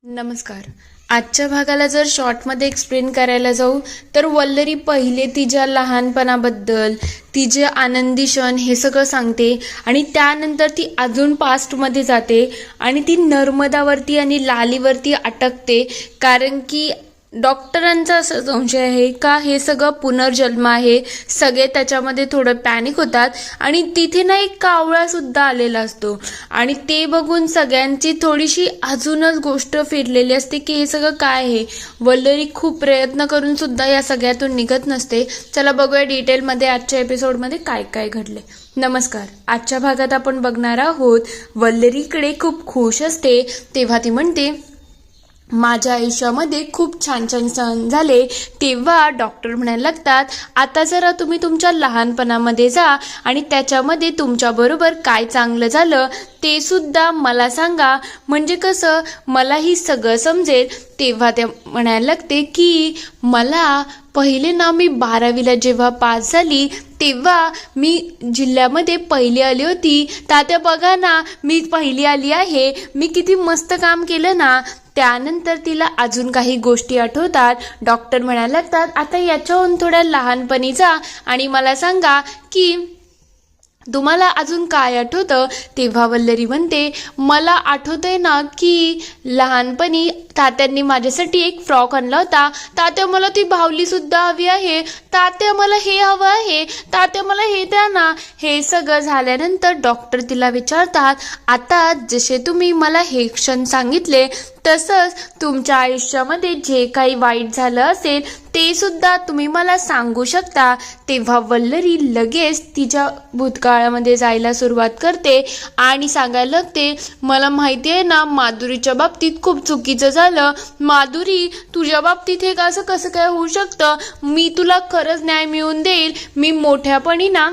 नमस्कार. आजच्या भागाला जर शॉर्टमध्ये एक्सप्लेन करायला जाऊ तर वल्लरी पहिले तिच्या लहानपणाबद्दल, तिचे आनंदी क्षण हे सगळं सांगते आणि त्यानंतर ती अजून पास्टमध्ये जाते आणि ती नर्मदावरती आणि लालीवरती अटकते. कारण की डॉक्टरांचा असा संशय आहे का हे सगळं पुनर्जन्म आहे. सगळे त्याच्यामध्ये थोडं पॅनिक होतात आणि तिथे ना एक कावळा सुद्धा आलेला असतो आणि ते बघून सगळ्यांची थोडीशी अजूनच गोष्ट फिरलेली असते की हे सगळं काय आहे. वल्लरी खूप प्रयत्न करून सुद्धा या सगळ्यातून निघत नसते. चला बघूया डिटेलमध्ये आजच्या एपिसोडमध्ये काय काय घडले. नमस्कार. आजच्या भागात आपण बघणार आहोत वल्लरीकडे खूप खुश असते तेव्हा ती म्हणते माझ्या आयुष्यामध्ये खूप छान छान सण झाले. तेव्हा डॉक्टर म्हणायला लागतात आता जरा तुम्ही तुमच्या लहानपणामध्ये जा आणि त्याच्यामध्ये तुमच्याबरोबर काय चांगलं झालं ते सुद्धा मला सांगा, म्हणजे कसं मलाही सगळं समजेल. तेव्हा त्या म्हणायला लागते की मला पहिले ना मी 12वीला जेव्हा पास झाली तेव्हा मी जिल्ह्यामध्ये पहिली आली होती. तात्या बघा ना मी पहिली आली आहे, मी किती मस्त काम केलं ना. त्यानंतर तिला अजून काही गोष्टी आठवतात. डॉक्टर म्हणायला लागतात आता याच्याहून थोड्या लहानपणी जा आणि मला सांगा की तुम्हाला अजून काय आठवतं. तेव्हा वल्लरी म्हणते मला आठवतंय ना की लहानपणी तात्यांनी माझ्यासाठी एक फ्रॉक आणला होता. तात्या मला ती बाहुली सुद्धा हवी आहे. तात्या मला हे हवं आहे. तात्या मला हे द्या ना. हे सगळं झाल्यानंतर डॉक्टर तिला विचारतात आता जसे तुम्ही मला हे क्षण सांगितले तसंच तुमच्या आयुष्यामध्ये जे काही वाईट झालं असेल ते सुद्धा तुम्ही मला सांगू शकता. तेव्हा वल्लरी लगेच तिच्या भूतकाळामध्ये जायला सुरुवात करते आणि सांगायला लागते मला माहिती आहे ना माधुरीच्या बाबतीत खूप चुकीचं झालं. माधुरी तुझ्या बाबतीत हे असं कसं काय होऊ शकतं. मी तुला खरंच न्याय मिळवून देईल. मी मोठ्यापणी ना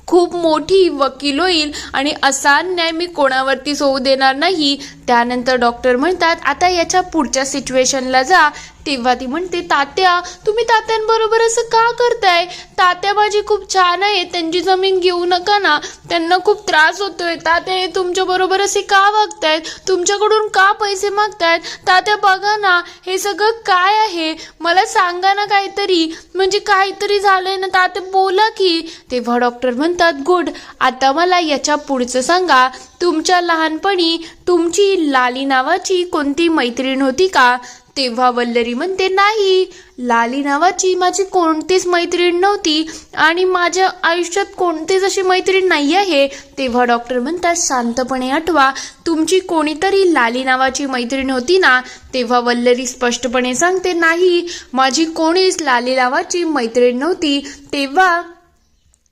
खूप मोठी वकील होईल आणि असा न्याय मी कोणावरतीच होऊ देणार नाही. त्यानंतर डॉक्टर म्हणतात आता याच्या पुढच्या सिच्युएशनला जा. तेव्हा ती म्हणते तात्या तुम्ही तात्यांबरोबर असं का करताय. तात्या माझी खूप छान आहे, त्यांची जमीन घेऊ नका ना, त्यांना खूप त्रास होतोय. तात्या हे तुमच्याबरोबर असे का वागतायत, तुमच्याकडून का पैसे मागतायत. तात्या बघा ना हे सगळं काय आहे, मला सांगा ना काहीतरी, म्हणजे काहीतरी झालंय ना तात्या बोला की. तेव्हा डॉक्टर म्हणतात गुड, आता मला याच्या पुढचं सांगा. तुमच्या लहानपणी तुमची लाली नावाची कोणती मैत्रीण होती का. तेव्हा वल्लरी म्हणते नाही, लाली नावाची माझी कोणतीच मैत्रीण नव्हती आणि माझ्या आयुष्यात कोणतीच अशी मैत्रीण नाही आहे. तेव्हा डॉक्टर म्हणतात शांतपणे आठवा, तुमची कोणीतरी लाली नावाची मैत्रीण होती ना. तेव्हा वल्लरी स्पष्टपणे सांगते नाही, माझी कोणीच लाली नावाची मैत्रीण नव्हती. तेव्हा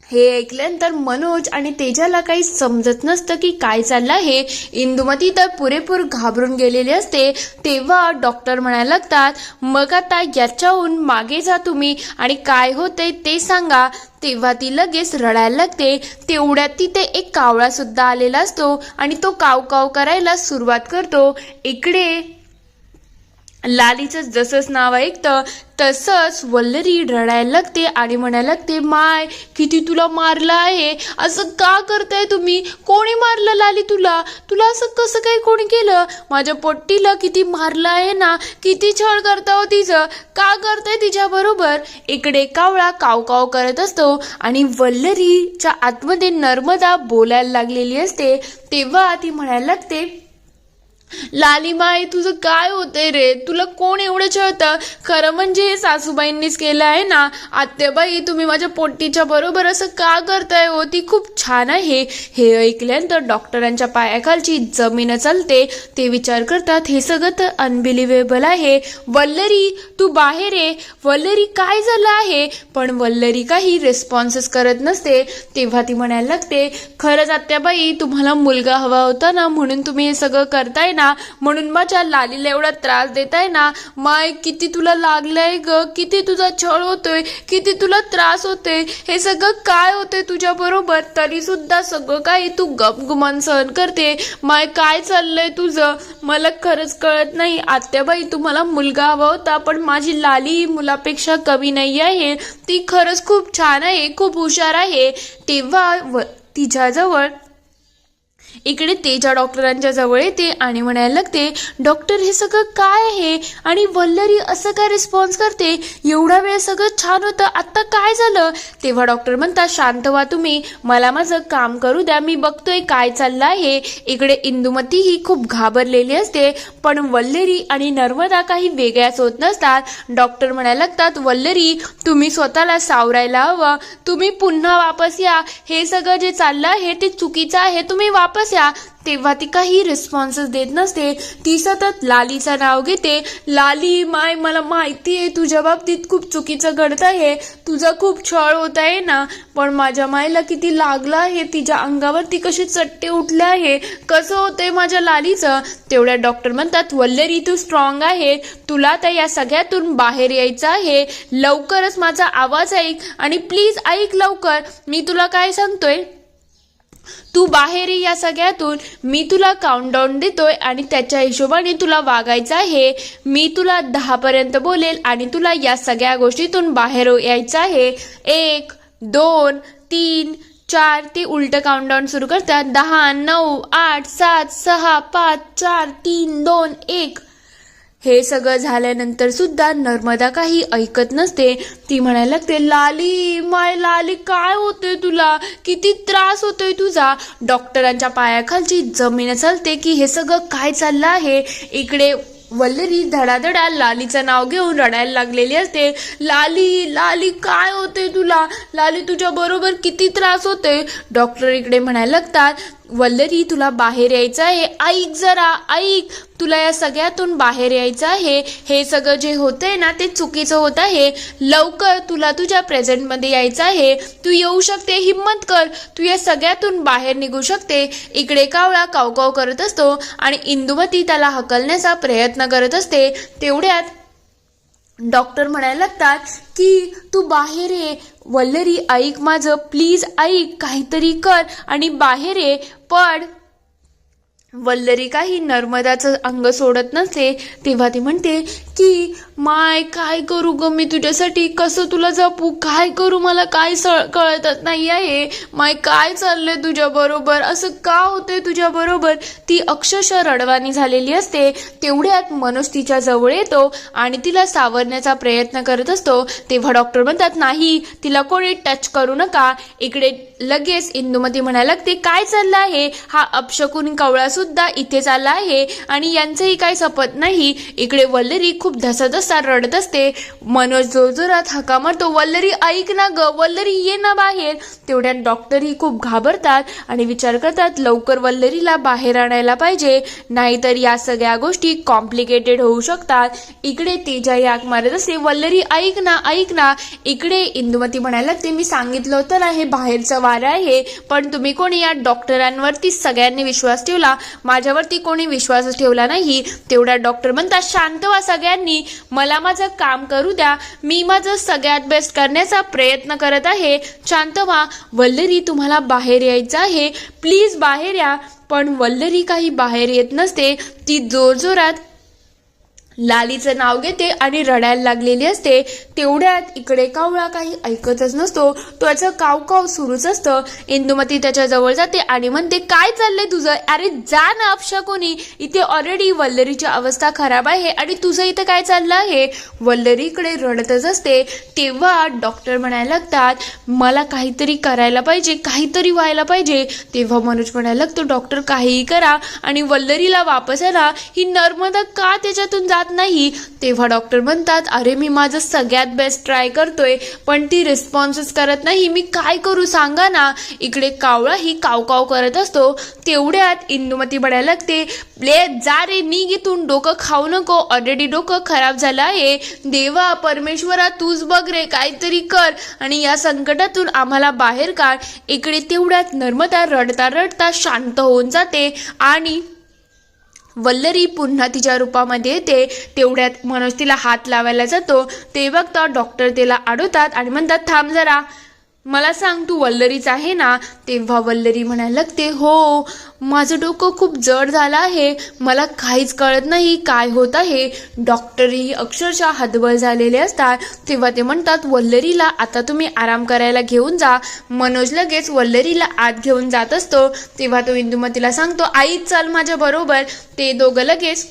हे ऐकल्यानंतर मनोज आणि तेजाला काही समजत नसतं की काय चाललं आहे. इंदुमती तर पुरेपूर घाबरून गेलेली असते. तेव्हा डॉक्टर म्हणायला लागतात मग आता याच्याहून मागे जा तुम्ही आणि काय होतंय ते सांगा. तेव्हा ती लगेच रडायला लागते. तेवढ्यात तिथे एक कावळा सुद्धा आलेला असतो आणि तो काव काव करायला सुरुवात करतो. इकडे लालीचं जसंच नाव ऐकतं तसंच वल्लरी रडायला लागते आणि म्हणायला लागते माय किती तुला मारलं आहे, असं का करताय तुम्ही. कोणी मारलं लाली तुला, तुला असं कसं काय कोणी केलं. माझ्या पोट्टीला किती मारलं आहे ना, किती छळ करता हो तिचं, का करताय तिच्याबरोबर. इकडे कावळा काव काव करत असतो आणि वल्लरीच्या आतमध्ये नर्मदा बोलायला लागलेली असते. तेव्हा ती म्हणायला लागते लालीमाई तुझं काय होतंय रे, तुला कोण एवढं छळतं. खरं म्हणजे हे सासूबाईंनीच केलं आहे ना. आत्याबाई तुम्ही माझ्या पोट्टीच्या बरोबर असं का करताय हो, ती खूप छान आहे. हे ऐकल्यानंतर डॉक्टरांच्या पायाखालची जमीन चालते. ते विचार करतात हे सगळं तर अनबिलिव्हेबल आहे. वल्लरी तू बाहेर ये, वल्लरी काय झालं आहे. पण वल्लरी काही रिस्पॉन्सच करत नसते. तेव्हा ती म्हणायला लागते खरंच आत्याबाई तुम्हाला मुलगा हवा होता ना, म्हणून तुम्ही हे सगळं करताय ना, म्हणून माझ्या लालीला एवढा त्रास देताय ना. माय किती तुला लागलंय ग, किती तुझा छळ होतोय, किती तुला त्रास होतोय, हे सगळं काय होतंय तुझ्या बरोबर, तरी सुद्धा सगळं काही तू गपगुमान सहन करते. माय काय चाललंय तुझं, मला खरंच कळत नाही. आत्याबाई तुम्हाला मुलगा हवा होता पण माझी लाली मुलापेक्षा कमी नाही आहे. ती खरंच खूप छान आहे, खूप हुशार आहे. तेव्हा तिच्याजवळ इकडे तेजा डॉक्टरांच्या जवळ येते आणि म्हणायला लागते, डॉक्टर हे सगळं काय आहे आणि वल्लरी असं काय रिस्पॉन्स करते, एवढा वेळ सगळं छान होतं, आता काय झालं. तेव्हा डॉक्टर म्हणतात, शांत व्हा तुम्ही, मला माझं काम करू द्या, मी बघतोय काय चाललं आहे. इकडे इंदुमती ही खूप घाबरलेली असते, पण वल्लरी आणि नर्मदा काही वेगळ्याच होत नसतात. डॉक्टर म्हणायला लागतात, वल्लरी तुम्ही स्वतःला सावरायला हवं, तुम्ही पुन्हा वापस या, हे सगळं जे चाललं आहे ते चुकीचं आहे, तुम्ही वापस या. तेव्हा ती काही रिस्पॉन्सेस देत नसते, ती सतत लालीचं नाव घेते. लाली माय, मला माहिती आहे तुझ्या बाबतीत खूप चुकीचं घडत आहे, तुझा खूप छळ होत आहे ना, पण माझ्या मायला किती लागलं आहे, तिच्या अंगावरती कसे चट्टे उठले आहे, कसं होतंय माझ्या लालीचं. तेवढ्या डॉक्टर म्हणतात, वल्लरी तू स्ट्रॉंग आहे, तुला आता या सगळ्यातून बाहेर यायचं आहे, लवकरच माझा आवाज ऐक आणि प्लीज ऐक लवकर, मी तुला काय सांगतोय, तू बाहेर ये या सगळ्यातून, मी तुला काउंटडाऊन देतोय आणि त्याच्या हिशोबाने तुला वागायचं आहे. मी तुला 10 पर्यंत बोलेल आणि तुला या सगळ्या गोष्टीतून बाहेर यायचं आहे. 1 2 3 4 ते उलट काउंटडाऊन सुरू करतात. 10 9 8 7 6 5 4 3 2 1. हे सगळं झाल्यानंतर सुद्धा नर्मदा काही ऐकत नसते. ती म्हणायला लागते, लाली माय लाली, काय होतंय तुला, किती त्रास होतोय तुझा. डॉक्टरांच्या पायाखालची जमीन चालते की हे सगळं काय चाललं आहे. इकडे वल्लरी धडाधडा लालीचं नाव घेऊन रडायला लागलेली असते. लाली लाली, काय होतंय तुला, लाली तुझ्या बरोबर किती त्रास होतोय. डॉक्टर इकडे म्हणायला लागतात, वल्लरी तुला बाहेर यायचं आहे, ऐक जरा ऐक, तुला या सगळ्यातून बाहेर यायचं आहे, हे सगळं जे होतंय ना ते चुकीचं होत आहे, लवकर तुला तुझ्या प्रेझेंटमध्ये यायचं आहे, तू येऊ शकते, हिम्मत कर, तू या सगळ्यातून बाहेर निघू शकते. इकडे कावळा कावकाव करत असतो आणि इंदुमती त्याला हकलण्याचा प्रयत्न करत असते. तेवढ्यात डॉक्टर म्हणायला लागतात की तू बाहेर ये, वल्लरी ऐक माझं, प्लीज ऐक, काहीतरी कर आणि बाहेर ये. पण वल्लरी काही नर्मदाचं अंग सोडत नसते. तेव्हा ती म्हणते की माय काय करू ग मी तुझ्यासाठी, कसं तुला जपू, काय करू, मला काय कळतच नाही आहे, माय काय चाललंय तुझ्या बरोबर, असं का होतंय तुझ्या बरोबर. ती अक्षरशः रडवानी झालेली असते. तेवढ्यात मनोज तिच्या जवळ येतो आणि तिला सावरण्याचा प्रयत्न करत असतो. तेव्हा डॉक्टर म्हणतात, नाही, तिला कोणी टच करू नका. इकडे लगेच इंदुमती म्हणायला लागते, काय चाललं आहे, हा अपशकुनी कावळा सुद्धा इथे चालला आहे आणि यांचंही काय सपत नाही. इकडे वल्लरी खूप धसत रडत असते. मनोज जोरजोरात हाका मारतो, वल्लरी ऐक ना ग, वल्लरी ये ना बाहेर. तेवढ्यात डॉक्टरही खूप घाबरतात आणि विचार करतात, लवकर वल्लरीला बाहेर आणायला पाहिजे, नाहीतर या सगळ्या गोष्टी कॉम्प्लिकेटेड होऊ शकतात. इकडे तेजा याक मारत असते, वल्लरी ऐक ना ऐक ना. इकडे इंदुमती म्हणायला लागते, मी सांगितलं होतं ना हे बाहेरचं वारं आहे, पण तुम्ही कोणी या डॉक्टरांवरती सगळ्यांनी विश्वास ठेवला, माझ्यावरती कोणी विश्वासच ठेवला नाही. तेवढ्या डॉक्टर म्हणतात, शांत व्हा सगळ्यांनी, मला माझं काम करू द्या, मी माझं सगळ्यात बेस्ट करण्याचा प्रयत्न करत आहे, शांत व्हा. वल्लरी तुम्हाला बाहेर यायचं आहे, प्लीज बाहेर या. पण वल्लरी काही बाहेर येत नसते. ती जोरजोरात लालीचं नाव घेते आणि रडायला लागलेली असते. तेवढ्यात इकडे कावळा काही ऐकतच नसतो, त्याचं कावकाव सुरूच असतं. इंदुमती त्याच्या जवळ जाते आणि म्हणते, काय चाललंय तुझं, अरे जा ना अपशकुनी, इथे ऑलरेडी वल्लरीची अवस्था खराब आहे आणि तुझं इथं काय चाललं आहे. वल्लरी इकडे रडतच असते. तेव्हा डॉक्टर म्हणायला लागतात, मला काहीतरी करायला पाहिजे, काहीतरी व्हायला पाहिजे. तेव्हा मनोज म्हणायला लागतो, डॉक्टर काहीही करा आणि वल्लरीला वापस आणा, ही नर्मदा का त्याच्यातून जात नाही. तेव्हा डॉक्टर म्हणतात, अरे मी माझं सगळ्यात बेस्ट ट्राय करतोय, पण ती रिस्पॉन्सच करत नाही, मी काय करू सांगा ना. इकडे कावळा ही कावकाव करत असतो. तेवढ्यात इंदुमती म्हणायला लागते, जा रे, निघ इथून, डोकं खाऊ नको, ऑलरेडी डोकं खराब झालं आहे, देवा परमेश्वरा तूच बघ रे, काहीतरी कर आणि या संकटातून आम्हाला बाहेर काढ. इकडे तेवढ्यात नर्मदा रडता रडता शांत होऊन जाते आणि वल्लरी पुन्हा तिच्या रूपामध्ये येते. तेवढ्यात मनोज तिला हात लावायला जातो. ते बघता डॉक्टर तिला अडवतात आणि म्हणतात, थांब जरा, मला सांग तू वल्लरीच आहे ना. तेव्हा वल्लरी म्हणायला लागते, हो माझं डोकं खूप जड झालं आहे, मला काहीच कळत नाही काय होत आहे. डॉक्टरही अक्षरशः हतबल झालेले असतात. तेव्हा ते म्हणतात, वल्लरीला आता तुम्ही आराम करायला घेऊन जा. मनोज लगेच वल्लरीला आत घेऊन जात असतो. तेव्हा तो इंदुमतीला सांगतो, आई चल माझ्या बरोबर. ते दोघं लगेच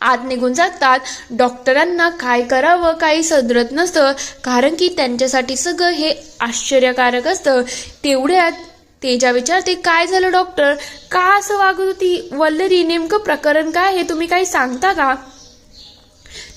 आत निघून जातात. डॉक्टरांना काय करावं काही सदरत नसतं, कारण की त्यांच्यासाठी सगळं हे आश्चर्यकारक असतं. तेवढ्यात तेजा विचारते, काय झालं डॉक्टर, का असं वागत होती वल्लरी, नेमकं प्रकरण काय आहे, तुम्ही काही सांगता का.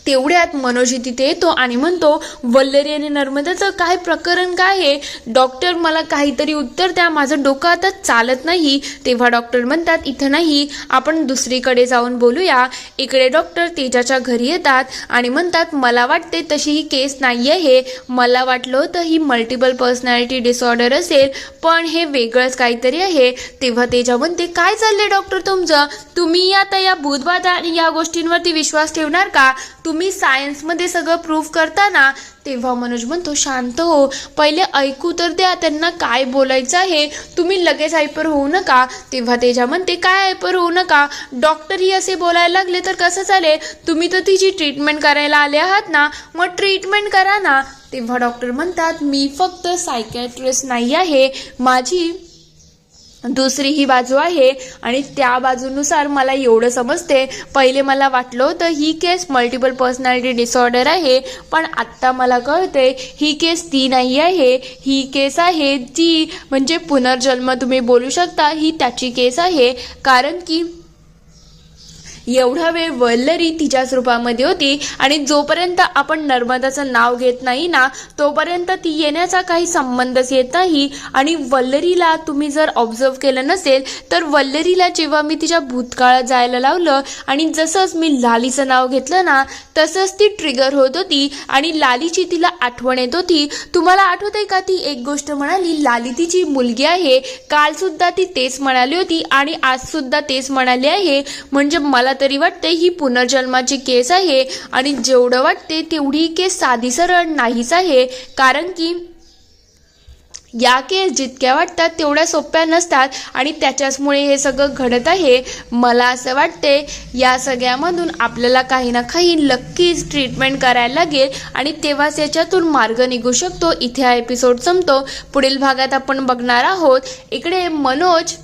तेवढ्यात मनोज तिथे येतो आणि म्हणतो, वल्लरी आणि नर्मदाचं काय प्रकरण काय आहे डॉक्टर, मला काहीतरी उत्तर द्या, माझं डोकं आता चालत नाही. तेव्हा डॉक्टर म्हणतात, इथं नाही, आपण दुसरीकडे जाऊन बोलूया. इकडे डॉक्टर तेजाच्या घरी येतात आणि म्हणतात, मला वाटते तशी ही केस नाही आहे, मला वाटलं होतं ही मल्टिपल पर्सनॅलिटी डिसऑर्डर असेल, पण हे वेगळंच काहीतरी आहे. तेव्हा तेजा म्हणते, काय चाललंय डॉक्टर तुमचं, तुम्ही आता या भूतबाधा आणि या गोष्टींवरती विश्वास ठेवणार का, तुम्ही सायन्समध्ये सगळं प्रूव्ह करता ना. तेव्हा मनोज म्हणतो, शांत हो, पहिले ऐकू तर द्या त्यांना काय बोलायचं आहे, तुम्ही लगेच हायपर होऊ नका. तेव्हा तेजा म्हणते, काय हायपर होऊ नका, डॉक्टरही असे बोलायला लागले तर कसं चालेल, तुम्ही तर तिची ट्रीटमेंट करायला आले आहात ना, मग ट्रीटमेंट करा ना. तेव्हा डॉक्टर म्हणतात, मी फक्त सायकॅट्रिस्ट नाही आहे, माझी दुसरी ही बाजू आहे आणि त्या बाजूनुसार मला एवढं समजते. पहिले मला वाटलं होतं ही केस मल्टिपल पर्सनॅलिटी डिसऑर्डर आहे, पण आत्ता मला कळते ही केस ती नाही आहे, ही केस आहे जी म्हणजे पुनर्जन्म तुम्ही बोलू शकता, ही त्याची केस आहे. कारण की एवढा वेळ वल्लरी तिच्याच रूपामध्ये होती आणि जोपर्यंत आपण नर्मदाचं नाव घेत नाही ना तोपर्यंत ती येण्याचा काही संबंधच येत नाही. आणि वल्लरीला तुम्ही जर ऑब्झर्व केलं नसेल तर वल्लरीला जेव्हा मी तिच्या भूतकाळात जायला लावलं आणि जसंच मी लालीचं नाव घेतलं ना तसंच ती ट्रिगर होत होती आणि लालीची तिला आठवण येत होती. तुम्हाला आठवतंय का ती एक गोष्ट म्हणाली, लाली तिची मुलगी आहे, काल सुद्धा ती तेच म्हणाली होती आणि आज सुद्धा तेच म्हणाली आहे. म्हणजे मला तरी वाटते ही पुनर्जन्माची केस आहे आणि जेवढं वाटते तेवढी केस साधी सरळ नाहीच आहे. कारण की या केस जितक्या वाटतात तेवढ्या सोप्या नसतात आणि त्याच्याचमुळे हे सगळं घडत आहे. मला असं वाटते या सगळ्यामधून आपल्याला काही ना काही नक्कीच ट्रीटमेंट करायला लागेल आणि तेव्हाच याच्यातून मार्ग निघू शकतो. इथे हा एपिसोड संपतो. पुढील भागात आपण बघणार आहोत इकडे मनोज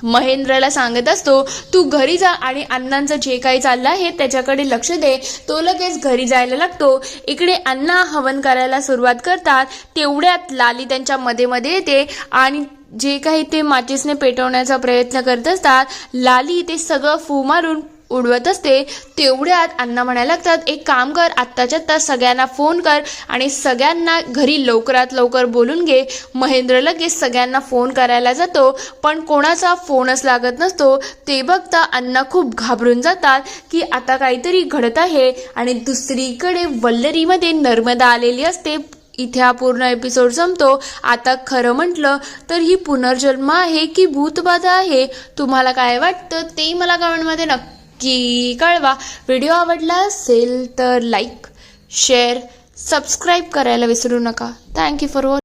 महेंद्रला सांगत असतो, तू घरी जा आणि अण्णांचं जे काही चाललं आहे त्याच्याकडे लक्ष दे. तो लगेच घरी जायला लागतो. इकडे अण्णा हवन करायला सुरुवात करतात. तेवढ्यात लाली त्यांच्या मध्ये मध्ये येते आणि जे काही ते माचिसने पेटवण्याचा प्रयत्न करत असतात लाली ते सगळं फू मारून उडवत असते. तेवढ्यात अण्णा म्हणायला लागतात, एक काम कर, आत्ताच्या आत्ता सगळ्यांना फोन कर आणि सगळ्यांना घरी लवकरात लवकर बोलून घे. महेंद्र लगेच सगळ्यांना फोन करायला जातो पण कोणाचा फोनच लागत नसतो. ते बघता अण्णा खूप घाबरून जातात की आता काहीतरी घडत आहे. आणि दुसरीकडे वल्लरीमध्ये नर्मदा आलेली असते. इथे हा पूर्ण एपिसोड संपतो. आता खरं म्हटलं तर ही पुनर्जन्म आहे की भूतबाधा आहे, तुम्हाला काय वाटतं ते मला कमेंटमध्ये नक्की कळवा. व्हिडिओ आवडला असेल तर लाईक, शेअर, सबस्क्राईब करायला विसरू नका. Thank you for watching.